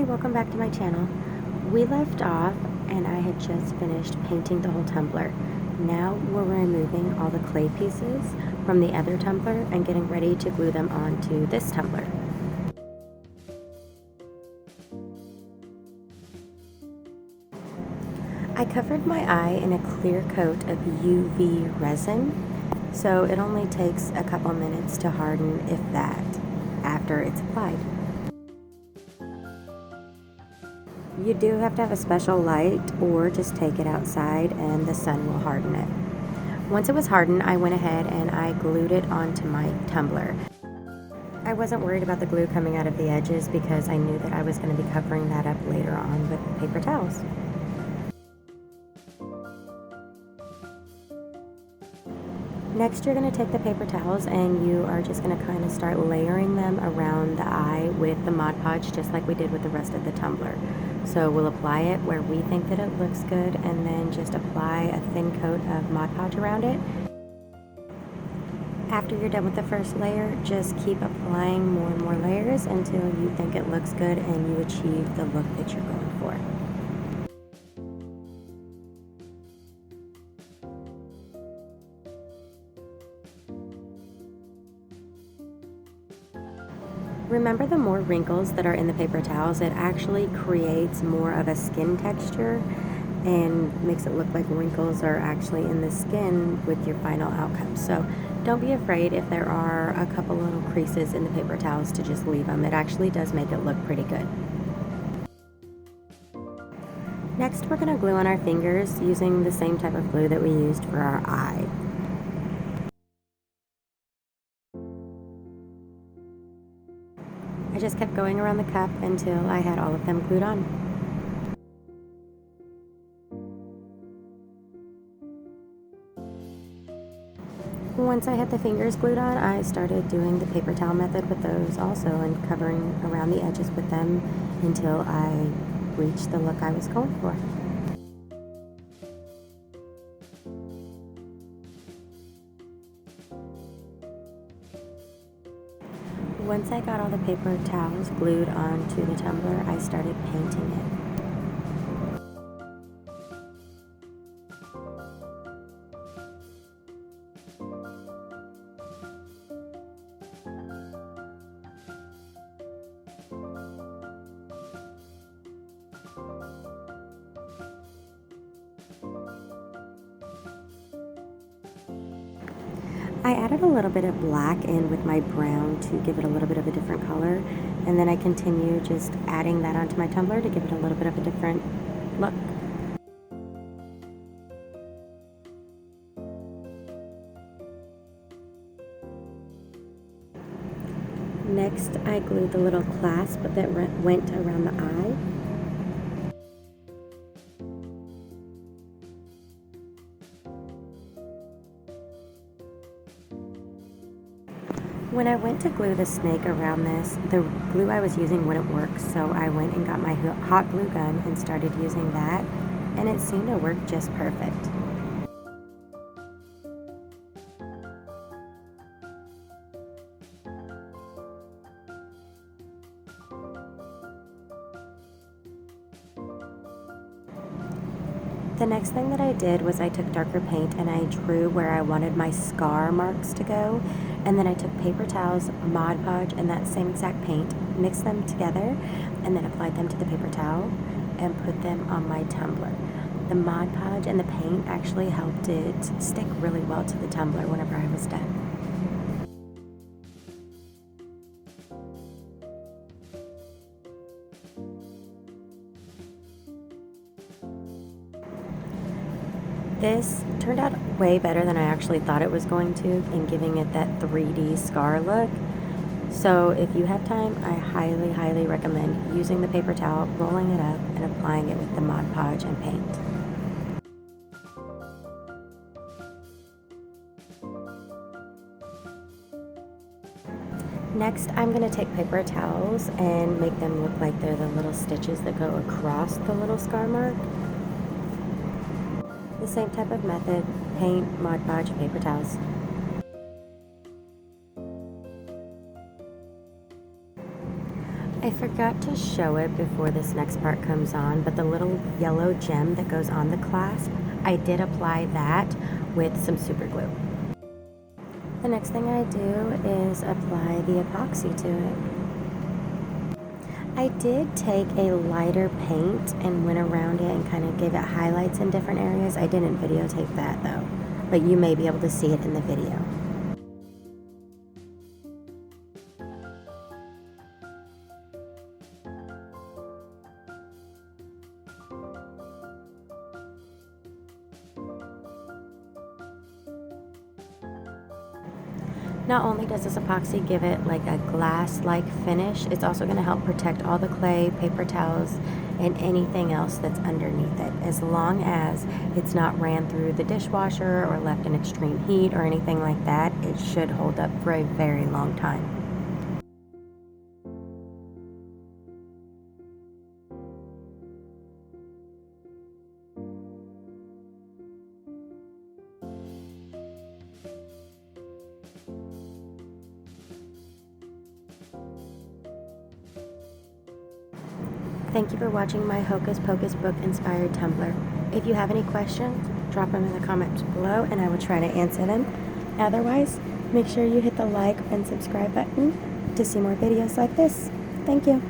Hi, welcome back to my channel. We left off and I had just finished painting the whole tumbler. Now we're removing all the clay pieces from the other tumbler and getting ready to glue them onto this tumbler. I covered my eye in a clear coat of UV resin, so it only takes a couple minutes to harden, if that, after it's applied. You do have to have a special light or just take it outside and the sun will harden it. Once it was hardened, I went ahead and I glued it onto my tumbler. I wasn't worried about the glue coming out of the edges because I knew that I was going to be covering that up later on with paper towels. Next, you're going to take the paper towels and you are just going to kind of start layering them around the eye with the Mod Podge, just like we did with the rest of the tumbler. So we'll apply it where we think that it looks good and then just apply a thin coat of Mod Podge around it. After you're done with the first layer, just keep applying more and more layers until you think it looks good and you achieve the look that you're going for. Remember, the more wrinkles that are in the paper towels, it actually creates more of a skin texture and makes it look like wrinkles are actually in the skin with your final outcome. So don't be afraid if there are a couple little creases in the paper towels to just leave them. It actually does make it look pretty good. Next, we're going to glue on our fingers using the same type of glue that we used for our eye. I just kept going around the cup until I had all of them glued on. Once I had the fingers glued on, I started doing the paper towel method with those also and covering around the edges with them until I reached the look I was going for. Once I got all the paper towels glued onto the tumbler, I started painting it. I added a little bit of black in with my brown to give it a little bit of a different color, and then I continue just adding that onto my tumbler to give it a little bit of a different look. Next, I glued the little clasp that went around the eye. When I went to glue the snake around this, the glue I was using wouldn't work, so I went and got my hot glue gun and started using that, and it seemed to work just perfect. The next thing that I did was I took darker paint and I drew where I wanted my scar marks to go, and then I took paper towels, Mod Podge, and that same exact paint, mixed them together, and then applied them to the paper towel and put them on my tumbler. The Mod Podge and the paint actually helped it stick really well to the tumbler whenever I was done. This turned out way better than I actually thought it was going to in giving it that 3D scar look. So if you have time, I highly, highly recommend using the paper towel, rolling it up, and applying it with the Mod Podge and paint. Next, I'm going to take paper towels and make them look like they're the little stitches that go across the little scar mark. The same type of method, paint, Mod Podge, paper towels. I forgot to show it before this next part comes on, but the little yellow gem that goes on the clasp, I did apply that with some super glue. The next thing I do is apply the epoxy to it. I did take a lighter paint and went around it and kind of gave it highlights in different areas. I didn't videotape that though, but you may be able to see it in the video. Not only does this epoxy give it like a glass-like finish, it's also going to help protect all the clay, paper towels, and anything else that's underneath it, as long as it's not ran through the dishwasher or left in extreme heat or anything like that. It should hold up for a very long time. Thank you for watching my Hocus Pocus book inspired Tumbler. If you have any questions, drop them in the comments below and I will try to answer them. Otherwise, make sure you hit the like and subscribe button to see more videos like this. Thank you.